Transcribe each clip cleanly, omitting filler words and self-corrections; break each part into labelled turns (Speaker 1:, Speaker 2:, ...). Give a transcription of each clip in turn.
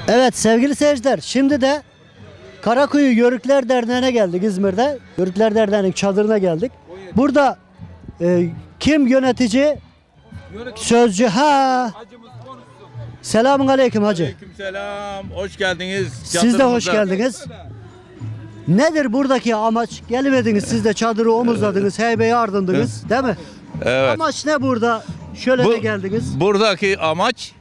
Speaker 1: Evet sevgili seyirciler, şimdi de Karakuyu Yörükler Derneği'ne geldik İzmir'de. Yörükler Derneği'nin çadırına geldik. Burada kim yönetici? Sözcü Selamun aleyküm hacı.
Speaker 2: Aleykümselam. Hoş geldiniz.
Speaker 1: Siz de hoş geldiniz. Nedir buradaki amaç? Gelmediniz siz de çadırı omuzladınız, heybeyi ardındınız değil mi?
Speaker 2: Evet.
Speaker 1: Amaç ne burada? Şöyle de geldiniz.
Speaker 2: Buradaki amaç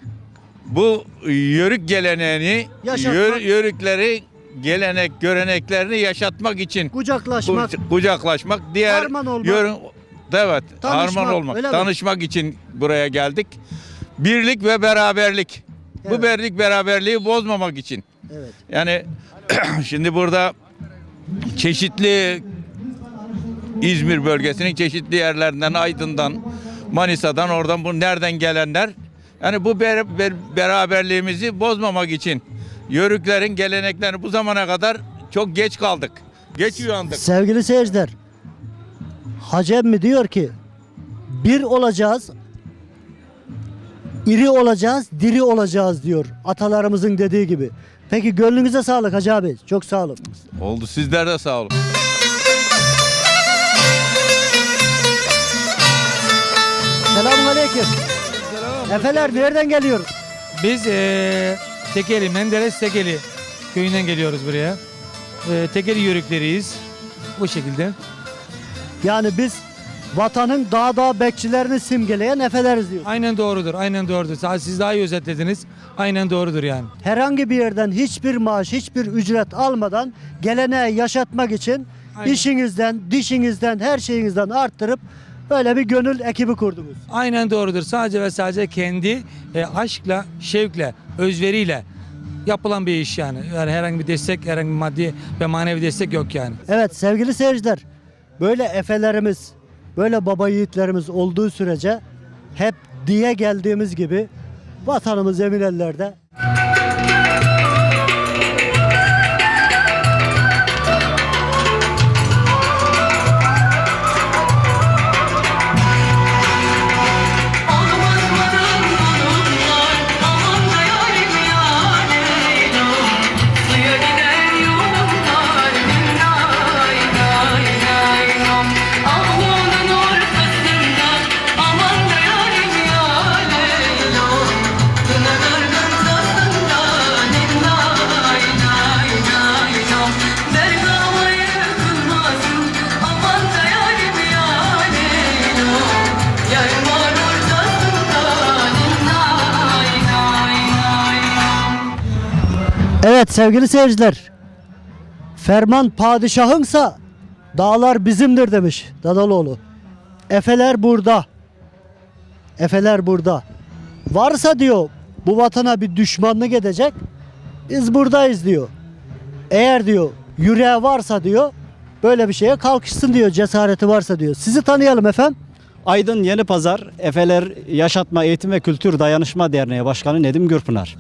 Speaker 2: bu yörük geleneğini,
Speaker 1: Yaşatmak.
Speaker 2: yörükleri, gelenek, göreneklerini yaşatmak için
Speaker 1: Kucaklaşmak,
Speaker 2: diğer
Speaker 1: harman olmak.
Speaker 2: Evet,
Speaker 1: Tanışmak,
Speaker 2: harman olmak,
Speaker 1: öyle mi?
Speaker 2: tanışmak için buraya geldik. Birlik ve beraberlik.
Speaker 1: Evet.
Speaker 2: Bu birlik beraberliği bozmamak için.
Speaker 1: Evet.
Speaker 2: Yani şimdi burada çeşitli İzmir bölgesinin çeşitli yerlerinden, Aydın'dan, Manisa'dan, oradan bu nereden gelenler, yani bu beraberliğimizi bozmamak için yörüklerin geleneklerini bu zamana kadar çok geç kaldık. Geç uyandık.
Speaker 1: Sevgili seyirciler, Hacı emmi diyor ki bir olacağız, iri olacağız, diri olacağız diyor atalarımızın dediği gibi. Peki gönlünüze sağlık Hacı abi. Çok sağ olun.
Speaker 2: Oldu. Sizler de sağ olun.
Speaker 1: Selamun aleyküm. Efeler nereden geliyoruz?
Speaker 3: Biz Tekeli, Menderes Tekeli köyünden geliyoruz buraya. Tekeli yörükleriyiz. Bu şekilde.
Speaker 1: Yani biz vatanın dağ bekçilerini simgeleyen efeleriz diyor.
Speaker 3: Aynen doğrudur, aynen doğrudur. Siz daha iyi özetlediniz. Aynen doğrudur yani.
Speaker 1: Herhangi bir yerden hiçbir maaş, hiçbir ücret almadan geleneği yaşatmak için
Speaker 3: Aynen.
Speaker 1: işinizden, dişinizden, her şeyinizden arttırıp böyle bir gönül ekibi kurdunuz.
Speaker 3: Aynen doğrudur. Sadece ve sadece kendi aşkla, şevkle, özveriyle yapılan bir iş yani. Yani herhangi bir destek, herhangi bir maddi ve manevi destek yok yani.
Speaker 1: Evet sevgili seyirciler, böyle efelerimiz, böyle baba yiğitlerimiz olduğu sürece hep diye geldiğimiz gibi vatanımız emin ellerde. Evet sevgili seyirciler, ferman padişahınsa dağlar bizimdir demiş Dadaloğlu. Efeler burada. Efeler burada. Varsa diyor bu vatana bir düşmanlık edecek, biz buradayız diyor. Eğer diyor yüreği varsa diyor böyle bir şeye kalkışsın diyor, cesareti varsa diyor. Sizi tanıyalım efendim.
Speaker 4: Aydın Yenipazar Efeler Yaşatma Eğitim ve Kültür Dayanışma Derneği Başkanı Nedim Gürpınar.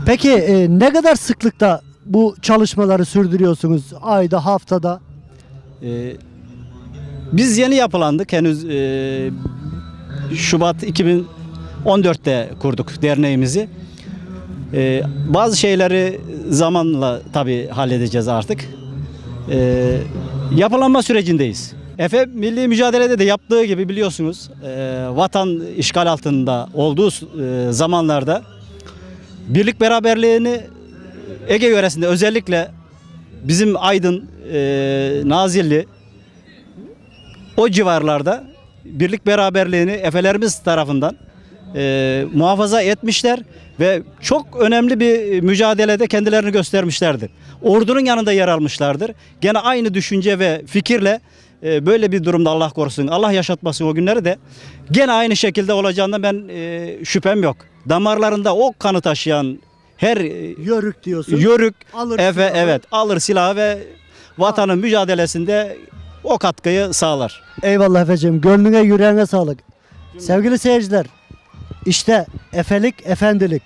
Speaker 1: Peki ne kadar sıklıkta bu çalışmaları sürdürüyorsunuz? Ayda, haftada?
Speaker 4: Biz yeni yapılandık. Henüz Şubat 2014'te kurduk derneğimizi. Bazı şeyleri zamanla tabii halledeceğiz artık. Yapılanma sürecindeyiz. Efe milli mücadelede de yaptığı gibi biliyorsunuz vatan işgal altında olduğu zamanlarda birlik beraberliğini Ege yöresinde özellikle bizim Aydın, Nazilli o civarlarda birlik beraberliğini efelerimiz tarafından muhafaza etmişler ve çok önemli bir mücadelede kendilerini göstermişlerdir. Ordunun yanında yer almışlardır. Gene aynı düşünce ve fikirle böyle bir durumda Allah korusun, Allah yaşatmasın o günleri de gene aynı şekilde olacağından ben şüphem yok. Damarlarında o kanı taşıyan her
Speaker 1: Yörük diyorsun.
Speaker 4: yörük
Speaker 1: Alır
Speaker 4: Efe
Speaker 1: silahı.
Speaker 4: evet alır silahı ve vatanın mücadelesinde o katkıyı sağlar.
Speaker 1: Eyvallah Efeciğim. Gönlüne yüreğine sağlık. Sevgili seyirciler, işte efelik efendilik.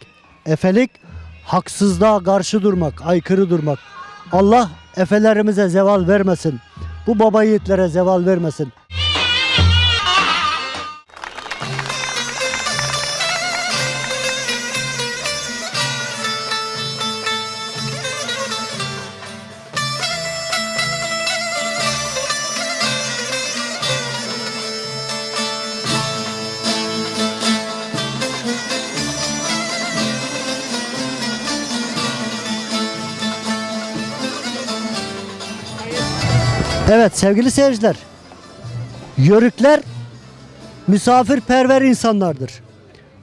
Speaker 1: Efelik haksızlığa karşı durmak, aykırı durmak. Allah efelerimize zeval vermesin. Bu baba yiğitlere zeval vermesin. Evet sevgili seyirciler, Yörükler misafirperver insanlardır.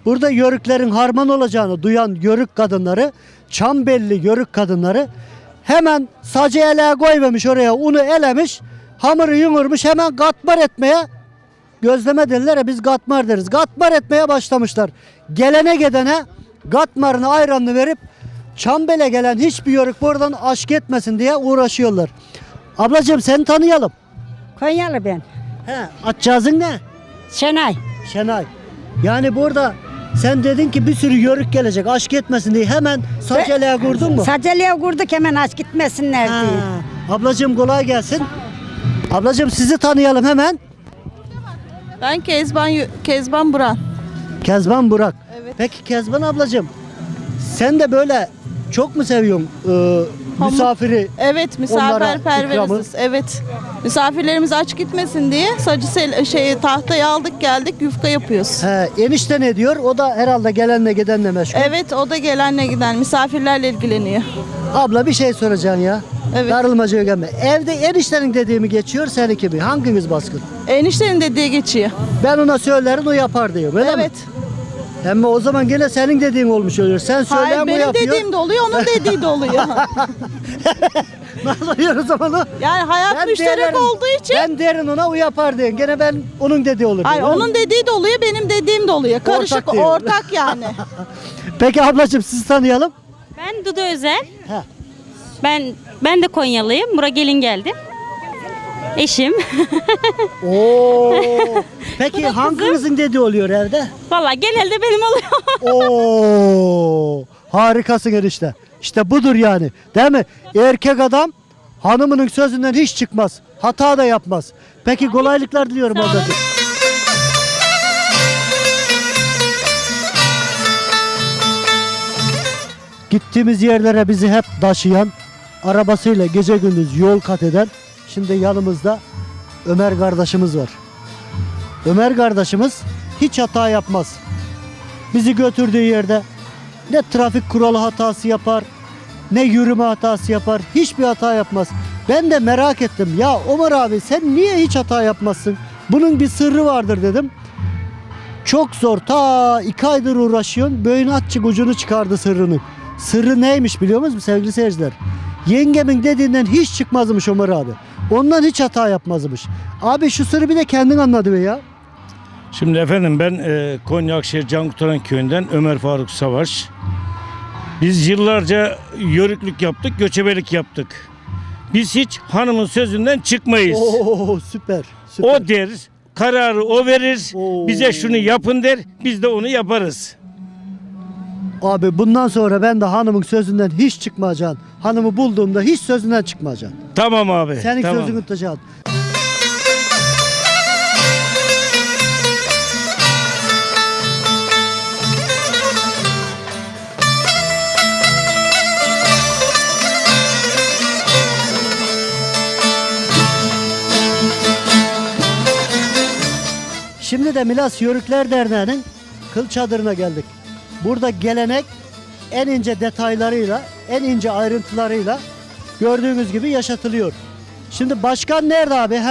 Speaker 1: Burada Yörüklerin harman olacağını duyan Yörük kadınları, Çambelli Yörük kadınları hemen sacı eleğe koymamış, oraya unu elemiş, hamuru yumurmuş, hemen katmar etmeye, gözleme derler ya, biz katmar deriz. Katmar etmeye başlamışlar. Gelene gidene katmarını, ayranını verip Çambel'e gelen hiçbir Yörük buradan aşk etmesin diye uğraşıyorlar. Ablacığım seni tanıyalım.
Speaker 5: Konyalı ben.
Speaker 1: He, atcağızın ne?
Speaker 5: Şenay.
Speaker 1: Şenay. Yani burada sen dedin ki bir sürü Yörük gelecek aşk etmesin diye hemen saç eleğe kurdun mu?
Speaker 5: Saceliğe kurduk hemen aç gitmesinler
Speaker 1: Ha.
Speaker 5: diye.
Speaker 1: Ablacığım kolay gelsin. Ablacığım sizi tanıyalım hemen.
Speaker 6: Ben Kezban Buran.
Speaker 1: Kezban Burak.
Speaker 6: Evet.
Speaker 1: Peki Kezban ablacığım sen de böyle çok mu seviyorsun misafiri?
Speaker 6: Evet,
Speaker 1: Onlara
Speaker 6: misafirperveriz. Evet. Misafirlerimiz aç gitmesin diye tahtayı aldık geldik yufka yapıyoruz.
Speaker 1: He, enişte ne diyor? O da herhalde gelenle gidenle meşgul.
Speaker 6: Evet, o da gelenle giden misafirlerle ilgileniyor.
Speaker 1: Abla bir şey soracaksın ya.
Speaker 6: Evet.
Speaker 1: Darılmacıya gelme. Evde eniştenin dediği mi geçiyor seninki mi? Hanginiz baskın?
Speaker 6: Eniştenin dediği geçiyor.
Speaker 1: Ben ona söylerim o yapar diyor. Öyle mi?
Speaker 6: Evet.
Speaker 1: Hem o zaman gene senin dediğin olmuş oluyor. Sen söyleyen
Speaker 6: Hayır,
Speaker 1: bu
Speaker 6: benim
Speaker 1: yapıyor.
Speaker 6: dediğim de oluyor, onun dediği de oluyor.
Speaker 1: Nasıl oluyor o zaman o?
Speaker 6: Yani hayat müşterek
Speaker 1: derim,
Speaker 6: olduğu için.
Speaker 1: Ben derin ona o yapar diyorsun. Gene ben onun dediği olur.
Speaker 6: Hayır,
Speaker 1: diyor.
Speaker 6: onun dediği de oluyor, benim dediğim de oluyor. Karışık,
Speaker 1: diyor.
Speaker 6: ortak yani.
Speaker 1: Peki ablacığım sizi tanıyalım.
Speaker 7: Ben Dudu Özel.
Speaker 1: Ha.
Speaker 7: Ben de Konyalıyım. Buraya gelin geldim. Eşim.
Speaker 1: Oo. Peki hanginizin dediği oluyor evde?
Speaker 7: Valla genelde benim oluyor.
Speaker 1: Oo. Harikasın enişte. İşte budur yani. Değil mi? Erkek adam hanımının sözünden hiç çıkmaz. Hata da yapmaz. Peki kolaylıklar diliyorum ablacığım. Gittiğimiz yerlere bizi hep taşıyan, arabasıyla gece gündüz yol kat eden, şimdi yanımızda Ömer kardeşimiz var. Ömer kardeşimiz hiç hata yapmaz. Bizi götürdüğü yerde ne trafik kuralı hatası yapar, ne yürüme hatası yapar, hiçbir hata yapmaz. Ben de merak ettim, ya Ömer abi sen niye hiç hata yapmazsın? Bunun bir sırrı vardır dedim. Çok zor, ta 2 aydır uğraşıyorsun, böyle atçık ucunu çıkardı sırrını. Sırrı neymiş biliyor musunuz sevgili seyirciler? Yengemin dediğinden hiç çıkmazmış Ömer abi. Ondan hiç hata yapmazmış. Abi şu sırrı bir de kendin anladı be ya.
Speaker 8: Şimdi efendim ben Konya Akşehir Cankurtaran köyünden Ömer Faruk Savaş. Biz yıllarca yörüklük yaptık, göçebelik yaptık. Biz hiç hanımın sözünden çıkmayız.
Speaker 1: Oo süper. Süper.
Speaker 8: O der, kararı o verir,
Speaker 1: Oo.
Speaker 8: bize şunu yapın der, biz de onu yaparız.
Speaker 1: Abi bundan sonra ben de hanımın sözünden hiç çıkmayacaksın. Hanımı bulduğumda hiç sözünden çıkmayacaksın.
Speaker 8: Tamam abi.
Speaker 1: Senin
Speaker 8: tamam.
Speaker 1: sözünü tutacaksın. Şimdi de Milas Yörükler Derneği'nin kıl çadırına geldik. Burada gelenek en ince detaylarıyla, en ince ayrıntılarıyla gördüğünüz gibi yaşatılıyor. Şimdi başkan nerede abi?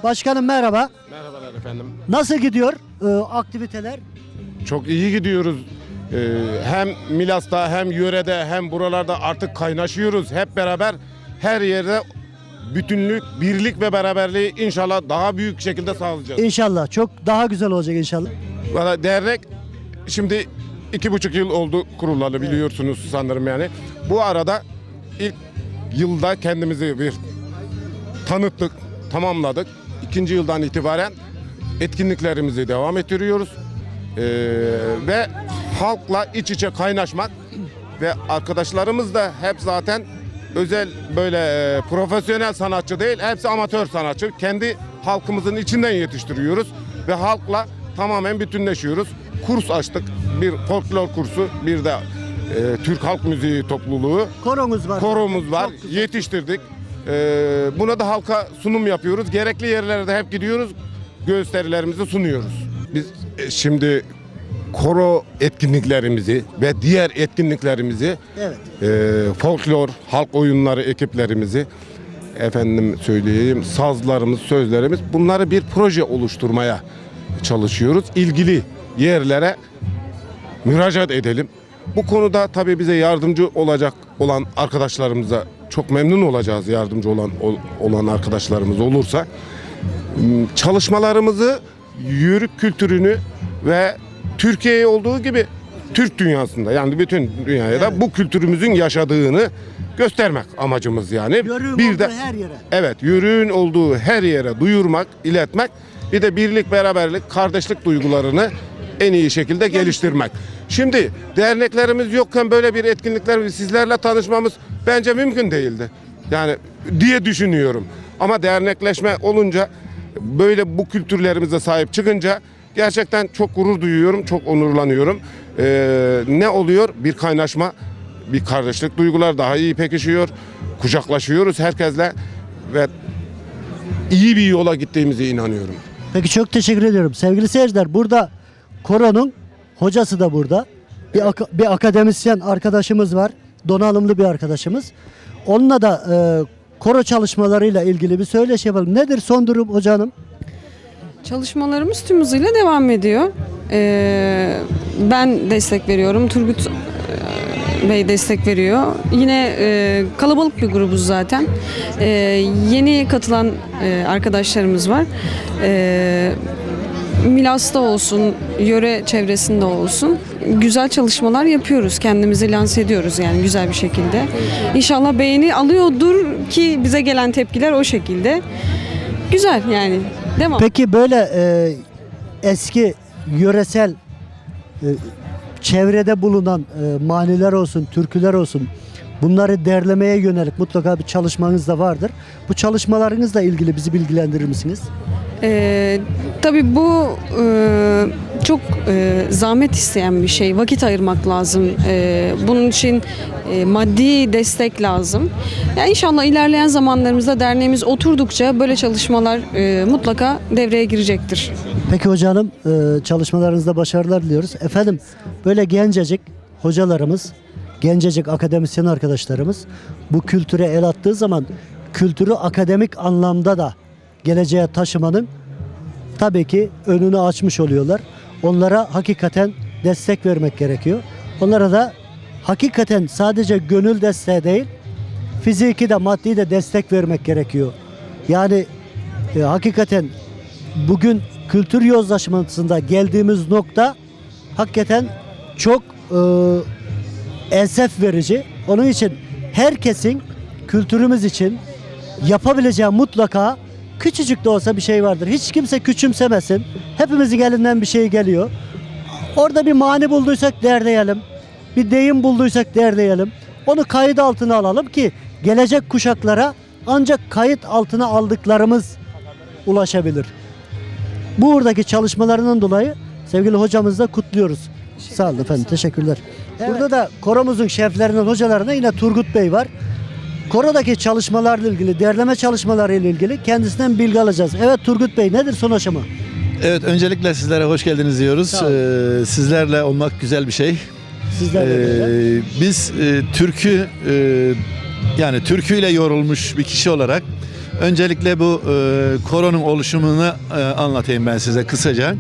Speaker 1: Başkanım merhaba.
Speaker 9: Merhabalar efendim.
Speaker 1: Nasıl gidiyor aktiviteler?
Speaker 9: Çok iyi gidiyoruz. Hem Milas'ta hem yörede hem buralarda artık kaynaşıyoruz. Hep beraber her yerde bütünlük, birlik ve beraberliği inşallah daha büyük şekilde sağlayacağız.
Speaker 1: İnşallah çok daha güzel olacak inşallah.
Speaker 9: Valla dernek şimdi 2,5 yıl oldu kurulalı biliyorsunuz sanırım yani. Bu arada ilk yılda kendimizi bir tanıttık, tamamladık. 2. yıldan itibaren etkinliklerimizi devam ettiriyoruz. Ve halkla iç içe kaynaşmak ve arkadaşlarımız da hep zaten özel böyle profesyonel sanatçı değil, hepsi amatör sanatçı. Kendi halkımızın içinden yetiştiriyoruz ve halkla tamamen bütünleşiyoruz. Kurs açtık, bir folklor kursu, bir de Türk Halk Müziği topluluğu.
Speaker 1: Koromuz var.
Speaker 9: Koromuz var,
Speaker 1: Çok güzel.
Speaker 9: yetiştirdik. Buna da halka sunum yapıyoruz. Gerekli yerlerde hep gidiyoruz, gösterilerimizi sunuyoruz. Biz şimdi koro etkinliklerimizi ve diğer etkinliklerimizi,
Speaker 1: Evet.
Speaker 9: folklor, halk oyunları ekiplerimizi efendim söyleyeyim sazlarımız, sözlerimiz bunları bir proje oluşturmaya çalışıyoruz. İlgili yerlere müracaat edelim. Bu konuda tabii bize yardımcı olacak olan arkadaşlarımıza çok memnun olacağız, yardımcı olan arkadaşlarımız olursa. Çalışmalarımızı, yörük kültürünü ve Türkiye'ye olduğu gibi Türk dünyasında, yani bütün dünyaya da bu kültürümüzün yaşadığını göstermek amacımız yani.
Speaker 1: Yörüğün olduğu her yere.
Speaker 9: Evet, yörüğün olduğu her yere duyurmak, iletmek, bir de birlik, beraberlik, kardeşlik duygularını en iyi şekilde geliştirmek. Şimdi derneklerimiz yokken böyle bir etkinlikler, sizlerle tanışmamız bence mümkün değildi. Yani diye düşünüyorum. Ama dernekleşme olunca, böyle bu kültürlerimize sahip çıkınca gerçekten çok gurur duyuyorum, çok onurlanıyorum. Ne oluyor? Bir kaynaşma, bir kardeşlik duygular daha iyi pekişiyor. Kucaklaşıyoruz herkesle ve iyi bir yola gittiğimize inanıyorum.
Speaker 1: Peki çok teşekkür ediyorum. Sevgili seyirciler, burada koronun hocası da burada. Bir akademisyen arkadaşımız var. Donanımlı bir arkadaşımız. Onunla da koro çalışmalarıyla ilgili bir söyleşi yapalım. Nedir son durum hocanım?
Speaker 10: Çalışmalarımız tüm hızıyla devam ediyor. Ben destek veriyorum. Turgut Bey destek veriyor. Yine kalabalık bir grubuz zaten. Yeni katılan arkadaşlarımız var. Milas'ta olsun, yöre çevresinde olsun güzel çalışmalar yapıyoruz. Kendimizi lanse ediyoruz yani güzel bir şekilde. İnşallah beğeni alıyordur ki bize gelen tepkiler o şekilde. Güzel yani. Devam.
Speaker 1: Peki böyle eski yöresel çevrede bulunan maniler olsun, türküler olsun, bunları derlemeye yönelik mutlaka bir çalışmanız da vardır. Bu çalışmalarınızla ilgili bizi bilgilendirir misiniz?
Speaker 10: Tabii bu çok zahmet isteyen bir şey. Vakit ayırmak lazım. Bunun için maddi destek lazım. Yani İnşallah ilerleyen zamanlarımızda derneğimiz oturdukça böyle çalışmalar mutlaka devreye girecektir.
Speaker 1: Peki hocanım, çalışmalarınızda başarılar diliyoruz. Efendim, böyle gencecik hocalarımız, gencecik akademisyen arkadaşlarımız bu kültüre el attığı zaman kültürü akademik anlamda da geleceğe taşımanın tabii ki önünü açmış oluyorlar. Onlara hakikaten destek vermek gerekiyor. Onlara da hakikaten sadece gönül desteği değil, fiziki de maddi de destek vermek gerekiyor. Yani hakikaten bugün kültür yozlaşmasında geldiğimiz nokta hakikaten çok esef verici. Onun için herkesin kültürümüz için yapabileceği mutlaka küçücük de olsa bir şey vardır. Hiç kimse küçümsemesin. Hepimizin elinden bir şey geliyor. Orada bir mani bulduysak derleyelim. Bir deyim bulduysak derleyelim. Onu kayıt altına alalım ki gelecek kuşaklara ancak kayıt altına aldıklarımız ulaşabilir. Buradaki çalışmalarından dolayı sevgili hocamızı da kutluyoruz. Sağ olun efendim. Teşekkürler. Burada da koromuzun şeflerinden, hocalarından yine Turgut Bey var. Korodaki çalışmalarla ilgili, derleme çalışmalarıyla ilgili kendisinden bilgi alacağız. Evet Turgut Bey, nedir son aşama?
Speaker 11: Evet, öncelikle sizlere hoş geldiniz diyoruz. Sizlerle olmak güzel bir şey.
Speaker 1: Sizlerle
Speaker 11: biz yani türküyle yorulmuş bir kişi olarak öncelikle bu koronun oluşumunu anlatayım ben size kısaca.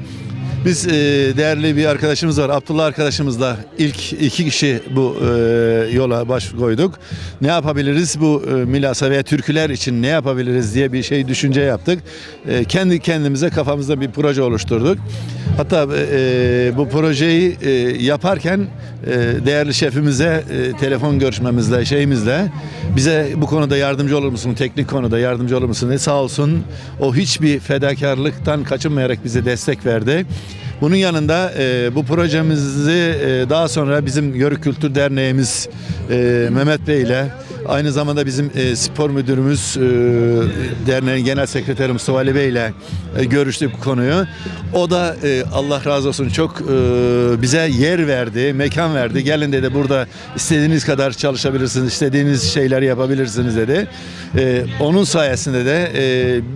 Speaker 11: Biz değerli bir arkadaşımız var, Abdullah arkadaşımızla ilk 2 kişi bu yola baş koyduk. Ne yapabiliriz bu Milas'a veya türküler için ne yapabiliriz diye bir düşünce yaptık. Kendi kendimize kafamızda bir proje oluşturduk. Hatta bu projeyi yaparken değerli şefimize telefon görüşmemizle bize bu konuda yardımcı olur musun, teknik konuda yardımcı olur musun diye sağ olsun o hiçbir fedakarlıktan kaçınmayarak bize destek verdi. Bunun yanında bu projemizi daha sonra bizim Yörük Kültür Derneğimiz Mehmet Bey ile aynı zamanda bizim spor müdürümüz derneğin genel sekreteri Mustafa Ali Bey ile görüştük bu konuyu. O da Allah razı olsun çok bize yer verdi, mekan verdi. Gelin dedi, burada istediğiniz kadar çalışabilirsiniz, istediğiniz şeyleri yapabilirsiniz dedi. Onun sayesinde de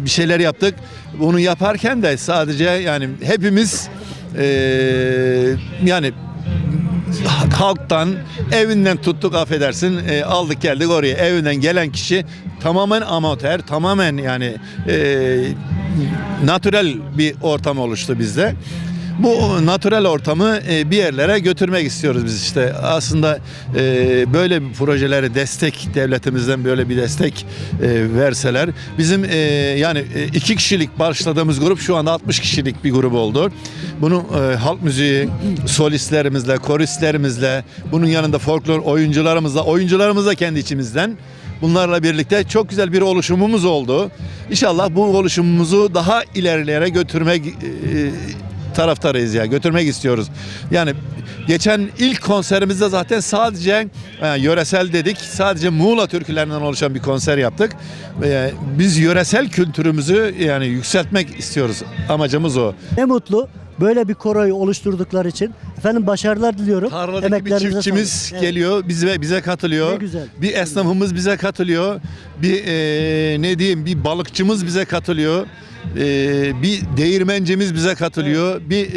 Speaker 11: bir şeyler yaptık. Bunu yaparken de sadece yani hepimiz yani halktan, evinden tuttuk, affedersin, aldık geldik oraya. Evinden gelen kişi tamamen amatör, tamamen yani natürel bir ortam oluştu bizde. Bu natürel ortamı bir yerlere götürmek istiyoruz biz işte. Aslında böyle bir projelere destek, devletimizden böyle bir destek verseler. Bizim yani 2 kişilik başladığımız grup şu anda 60 kişilik bir grup oldu. Bunu halk müziği solistlerimizle, koristlerimizle, bunun yanında folklor oyuncularımızla kendi içimizden, bunlarla birlikte çok güzel bir oluşumumuz oldu. İnşallah bu oluşumumuzu daha ilerilere götürmek taraftarıyız ya. Götürmek istiyoruz. Yani geçen ilk konserimizde zaten sadece yöresel dedik. Sadece Muğla türkülerinden oluşan bir konser yaptık. Biz yöresel kültürümüzü yani yükseltmek istiyoruz. Amacımız o.
Speaker 1: Ne mutlu böyle bir koroyu oluşturdukları için. Efendim başarılar diliyorum.
Speaker 11: Tarladaki bir
Speaker 1: Emeklerinize
Speaker 11: çiftçimiz
Speaker 1: sağlık.
Speaker 11: geliyor, bize katılıyor.
Speaker 1: Ne güzel.
Speaker 11: Bir esnafımız bize katılıyor. Bir ne diyeyim, bir balıkçımız bize katılıyor. Bir değirmencimiz bize katılıyor. Bir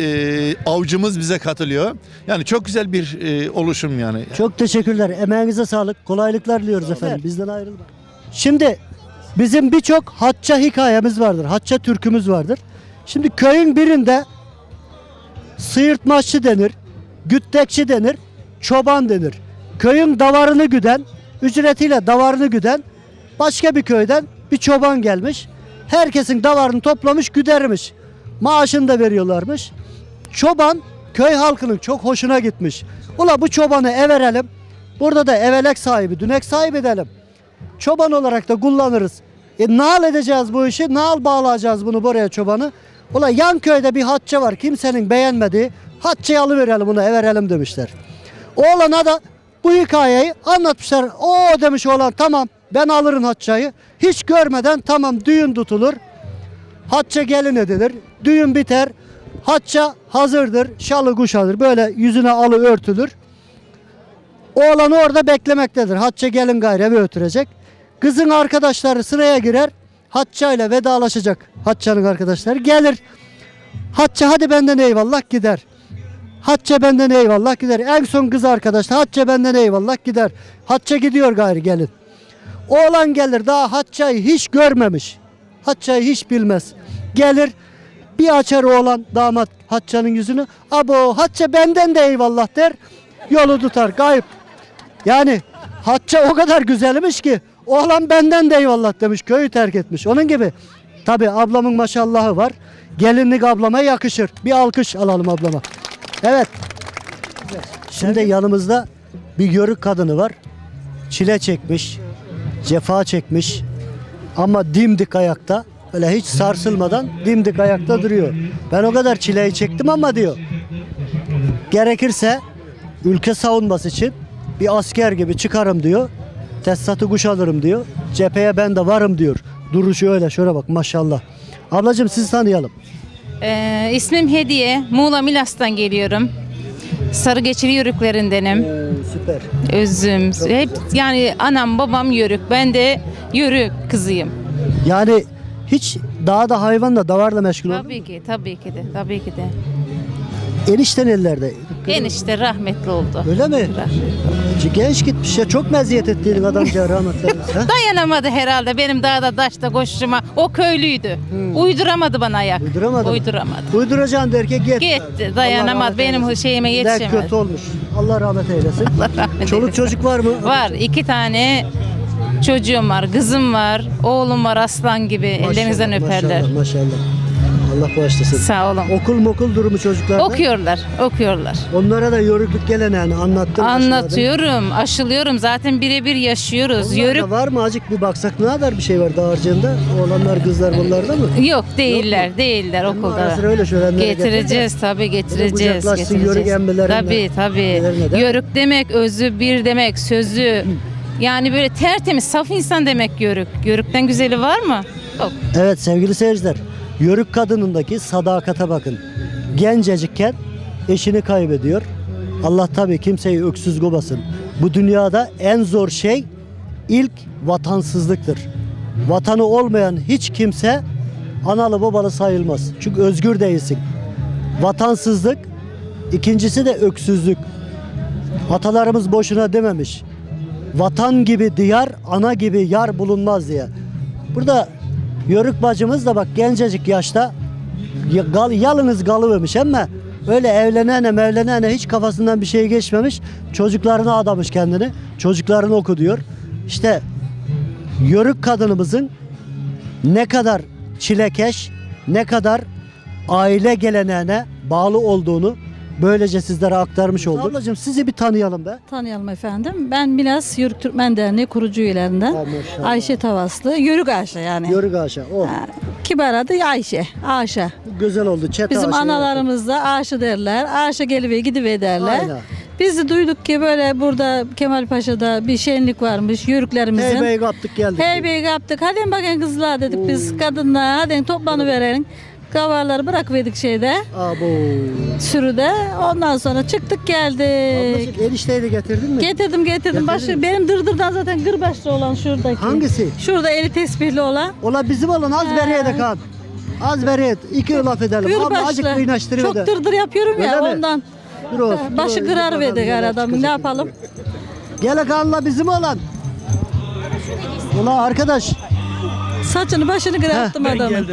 Speaker 11: avcımız bize katılıyor. Yani çok güzel bir oluşum yani.
Speaker 1: Çok teşekkürler. Emeğinize sağlık. Kolaylıklar diliyoruz efendim. Bizden ayrılma. Şimdi bizim birçok Hatça hikayemiz vardır. Hatça türkümüz vardır. Şimdi köyün birinde sıyırtmaççı denir, güttekçi denir, çoban denir. Köyün davarını güden, ücretiyle davarını güden başka bir köyden bir çoban gelmiş. Herkesin davarını toplamış, güdermiş. Maaşını da veriyorlarmış. Çoban köy halkının çok hoşuna gitmiş. Ula bu çobanı everelim. Burada da evelek sahibi, dünek sahibi edelim. Çoban olarak da kullanırız. Nal edeceğiz bu işi, nal bağlayacağız bunu buraya çobanı. Ula yan köyde bir hatça var, kimsenin beğenmediği. Hatçayı alıverelim bunu, everelim demişler. Oğlana da bu hikayeyi anlatmışlar. O demiş oğlan, tamam ben alırım hatçayı. Hiç görmeden tamam düğün tutulur. Hatça gelin edilir. Düğün biter. Hatça hazırdır. Şalı kuşadır. Böyle yüzüne alı örtülür. Oğlan orada beklemektedir. Hatça gelin gayrı eve ötürecek. Kızın arkadaşları sıraya girer. Hatça ile vedalaşacak. Hatça'nın arkadaşları gelir. Hatça hadi benden eyvallah gider. Hatça benden eyvallah gider. En son kız arkadaşlar Hatça benden eyvallah gider. Hatça gidiyor gayrı gelin. Oğlan gelir daha Hatça'yı hiç görmemiş. Hatça'yı hiç bilmez. Gelir bir açar oğlan damat Hatça'nın yüzünü. Abo Hatça benden de eyvallah der. Yolu tutar kayıp. Yani Hatça o kadar güzelmiş ki oğlan benden de eyvallah demiş, köyü terk etmiş. Onun gibi tabi ablamın maşallahı var. Gelinlik ablama yakışır. Bir alkış alalım ablama. Evet. Şimdi yanımızda bir yörük kadını var. Çile çekmiş, cefa çekmiş ama dimdik ayakta. Öyle hiç sarsılmadan dimdik ayakta duruyor. Ben o kadar çileyi çektim ama diyor. Gerekirse ülke savunması için bir asker gibi çıkarım diyor. Tesisatı kuşanırım diyor. Cepheye ben de varım diyor. Duruşu öyle, şöyle bak maşallah. Ablacığım sizi tanıyalım.
Speaker 12: İsmim Hediye. Muğla Milas'tan geliyorum. Sarıgeçili yörüklerindenim.
Speaker 1: Süper.
Speaker 12: Özüm. Hep yani anam babam yörük. Ben de yörük kızıyım.
Speaker 1: Yani hiç dağda hayvanla davarla meşgul oldun mu?
Speaker 12: Tabii ki, tabii ki de, tabii ki de.
Speaker 1: Enişten ellerde.
Speaker 12: Enişte rahmetli oldu.
Speaker 1: Öyle mi?
Speaker 12: Rahmetli.
Speaker 1: Genç gitmiş ya, çok meziyet ettiğin adamca rahmetli.
Speaker 12: Dayanamadı herhalde benim dağda taşta koşuşuma. O köylüydü. Uyduramadı bana ayak.
Speaker 1: Uyduramadı.
Speaker 12: Uyduramadı.
Speaker 1: Uyduracaksın derken git.
Speaker 12: Gitti, dayanamadı. Benim şeyime
Speaker 1: Ne
Speaker 12: yetişemedi.
Speaker 1: kötü olmuş. Allah rahmet eylesin.
Speaker 12: Allah rahmet
Speaker 1: Çoluk
Speaker 12: eylesin.
Speaker 1: çocuk var mı?
Speaker 12: Var. 2 tane çocuğum var. Kızım var. Oğlum var aslan gibi. Ellerinizden öperler.
Speaker 1: Maşallah maşallah. Allah bağışlasın.
Speaker 12: Sağ olun.
Speaker 1: Okul durumu çocuklarda?
Speaker 12: Okuyorlar. Okuyorlar.
Speaker 1: Onlara da yörüklük geleneğini anlattım.
Speaker 12: Anlatıyorum. Aşılıyorum. Zaten birebir yaşıyoruz.
Speaker 1: Yörük var mı acık bir baksak, ne kadar bir şey var dağarcığında? Oğlanlar kızlar bunlarda mı?
Speaker 12: Yok değiller.
Speaker 1: Yok mu?
Speaker 12: Değiller
Speaker 1: Ama
Speaker 12: okulda.
Speaker 1: ara sıra öyle şölenlere
Speaker 12: Getireceğiz tabii getireceğiz.
Speaker 1: kucaklaşsın yörük emmilerinden.
Speaker 12: Tabii.
Speaker 1: Nelerine de.
Speaker 12: Yörük demek özü bir demek sözü. Yani böyle tertemiz saf insan demek yörük. Yörükten güzeli var mı? Yok.
Speaker 1: Evet sevgili seyirciler, yörük kadınındaki sadakate bakın. Gencecikken eşini kaybediyor. Allah tabii kimseyi öksüz komasın. Bu dünyada en zor şey ilk vatansızlıktır. Vatanı olmayan hiç kimse analı babalı sayılmaz. Çünkü özgür değilsin. Vatansızlık, ikincisi de öksüzlük. Atalarımız boşuna dememiş. Vatan gibi diyar, ana gibi yar bulunmaz diye. Burada Yörük bacımız da bak gencecik yaşta yalnız kalıvermiş ama öyle evlenene hiç kafasından bir şey geçmemiş. Çocuklarına adamış kendini. Çocuklarını oku diyor. İşte Yörük kadınımızın ne kadar çilekeş, ne kadar aile geleneğine bağlı olduğunu böylece sizlere aktarmış olduk. Ablacığım sizi bir tanıyalım be.
Speaker 13: Tanıyalım efendim. Ben Milas Yörük Türkmen Derneği kurucu üyelerinden. Ayşe Tavaslı. Yörük Ayşe yani.
Speaker 1: Yörük Ayşe. Oh.
Speaker 13: Kibar adı Ayşe. Ayşe.
Speaker 1: Güzel oldu. Çete
Speaker 13: Bizim
Speaker 1: Ayşe
Speaker 13: analarımız da Ayşe derler. Ayşe geliver gidiver derler.
Speaker 1: Aynen.
Speaker 13: Biz de duyduk ki böyle burada Kemalpaşa'da bir şenlik varmış yörüklerimizin.
Speaker 1: Hey bey kaptık geldik.
Speaker 13: Hey bey kaptık. Hadi bakın kızlar dedik biz kadınlar. Hadi toplanıverelim. Kavarları bırakıverdik şeyde.
Speaker 1: Abo.
Speaker 13: Sürüde. Ondan sonra çıktık geldik.
Speaker 1: Ablacığım enişteyi de getirdin mi?
Speaker 13: Getirdim. Başı, benim dırdırdan zaten gırbaçlı olan şuradaki.
Speaker 1: Hangisi?
Speaker 13: Şurada eli tesbihli olan.
Speaker 1: Ola bizim olan az beriye de kan. Az beriye. İki laf edelim. Abla azıcık
Speaker 13: Gırbaçlı.
Speaker 1: kıynaştırıyor
Speaker 13: Çok
Speaker 1: da.
Speaker 13: dırdır yapıyorum ya
Speaker 1: Öyle mi?
Speaker 13: ondan.
Speaker 1: Dur olsun.
Speaker 13: Başı kırar verdik her adamın ne yapalım.
Speaker 1: Gel kanla bizim olan. Ulan arkadaş.
Speaker 13: Saçını başını kırarttım adamın.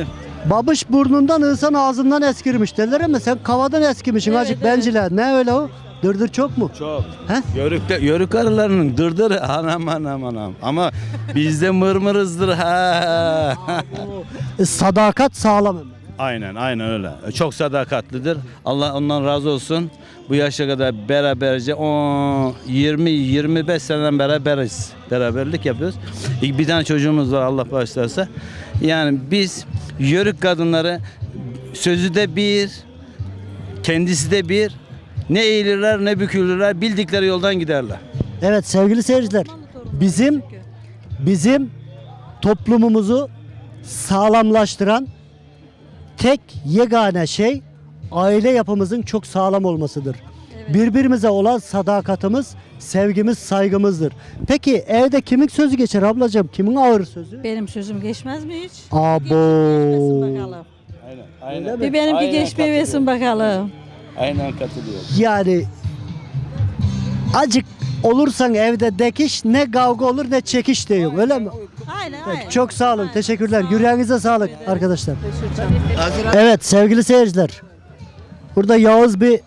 Speaker 1: Babış burnundan ığsan ağzından eskirmiş derler ama sen kavadan eskimişsin acık benciler. Ne öyle o? Dırdır çok mu?
Speaker 14: Çok.
Speaker 1: He?
Speaker 14: Yörük arılarının dırdır anam. Ama bizde mırmırızdır ha.
Speaker 1: Sadakat sağlam.
Speaker 14: Aynen öyle. Çok sadakatlidir. Allah ondan razı olsun. Bu yaşa kadar beraberce 20-25 seneden beraberiz. Beraberlik yapıyoruz. Bir tane çocuğumuz var Allah bağışlarsa. Yani biz Yörük kadınları sözü de bir, kendisi de bir. Ne eğilirler ne bükülürler, bildikleri yoldan giderler.
Speaker 1: Evet sevgili seyirciler. Bizim toplumumuzu sağlamlaştıran tek yegane şey aile yapımızın çok sağlam olmasıdır. Birbirimize olan sadakatimiz, sevgimiz, saygımızdır. Peki evde kimin sözü geçer ablacığım? Kimin ağır sözü?
Speaker 13: Benim sözüm geçmez mi hiç?
Speaker 1: Abo.
Speaker 14: Aynen.
Speaker 13: Bir benimki geçmeyesin bakalım.
Speaker 14: Aynen katılıyorum.
Speaker 1: Yani acık olursan evde dekiş ne kavga olur ne çekiş diyor öyle mi?
Speaker 13: Aynen.
Speaker 1: Peki, çok sağ olun. Teşekkürler. Yüreğinize sağlık arkadaşlar. Evet sevgili seyirciler. Burada Yağız bir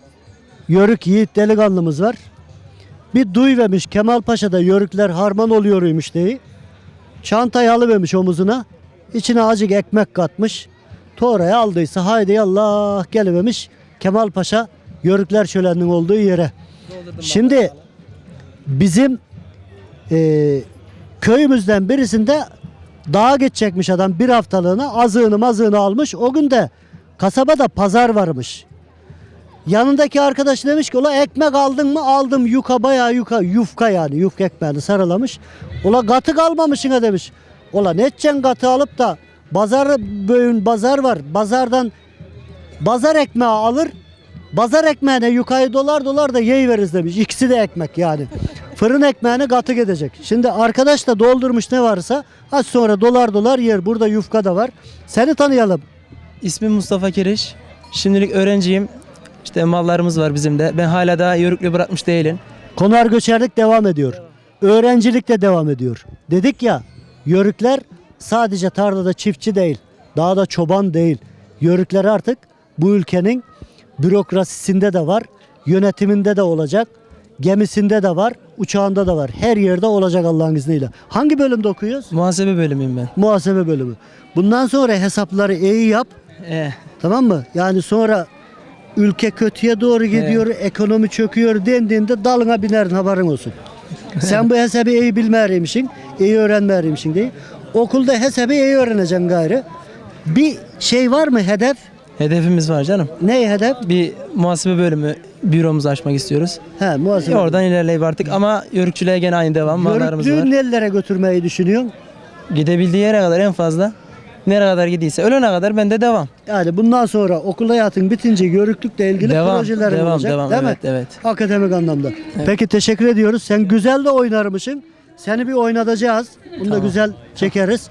Speaker 1: Yörük yiğit delikanlımız var. Bir duyvermiş Kemalpaşa'da Yörükler harman oluyormuş diye. Çantayı alıvermiş omuzuna. İçine acık ekmek katmış. Toraya aldıysa haydi yallah gelivermiş Kemalpaşa Yörükler şöleninin olduğu yere. Şimdi bizim köyümüzden birisinde dağa geçecekmiş adam bir haftalığına azığını almış. O gün de kasabada pazar varmış. Yanındaki arkadaş demiş ki ola ekmek aldın mı? Aldım yuka bayağı yufka yani yufka ekmeğini sarılamış. Ola katı kalmamışsın ha demiş. Ola ne edeceksin katı alıp da bazar var. Bazardan bazar ekmeği alır. Bazar ekmeğine yukayı dolar da yiyiveriz demiş. İkisi de ekmek yani. Fırın ekmeğine katı gidecek. Şimdi arkadaş da doldurmuş ne varsa az sonra dolar yer. Burada yufka da var. Seni tanıyalım.
Speaker 15: İsmim Mustafa Kiriş. Şimdilik öğrenciyim. İşte mallarımız var bizim de. Ben hala daha Yörüklü bırakmış değilim.
Speaker 1: Konar göçerlik devam ediyor. Öğrencilik de devam ediyor. Dedik ya Yörükler sadece tarlada çiftçi değil. Dağda çoban değil. Yörükler artık bu ülkenin bürokrasisinde de var. Yönetiminde de olacak. Gemisinde de var. Uçağında da var. Her yerde olacak Allah'ın izniyle. Hangi bölümde okuyoruz?
Speaker 15: Muhasebe bölümüyüm ben.
Speaker 1: Muhasebe bölümü. Bundan sonra hesapları iyi yap. Tamam mı? Yani sonra ülke kötüye doğru gidiyor, ekonomi çöküyor dendiğinde dalına binerin haberin olsun. Sen bu hesabı iyi bilmeymişsin, iyi öğrenmeymişsin diye. Okulda hesabı iyi öğreneceksin gayrı. Bir şey var mı hedef?
Speaker 15: Hedefimiz var canım.
Speaker 1: Ne hedef?
Speaker 15: Bir muhasebe bölümü büromuzu açmak istiyoruz.
Speaker 1: He, muhasebe.
Speaker 15: Oradan ilerleyip artık ama yörükçülüğe gene aynı devam. Mallarımız var.
Speaker 1: Yörüklüğü nerelere götürmeyi düşünüyorsun?
Speaker 15: Gidebildiği yere kadar en fazla. Nereye kadar gidiyse ölene kadar bende devam.
Speaker 1: Yani bundan sonra okul hayatın bitince yörüklükle ilgili projelerin olacak değil mi?
Speaker 15: Evet.
Speaker 1: Akademik anlamda. Peki teşekkür ediyoruz. Sen güzel de oynarmışsın. Seni bir oynatacağız. Bunu da güzel çekeriz.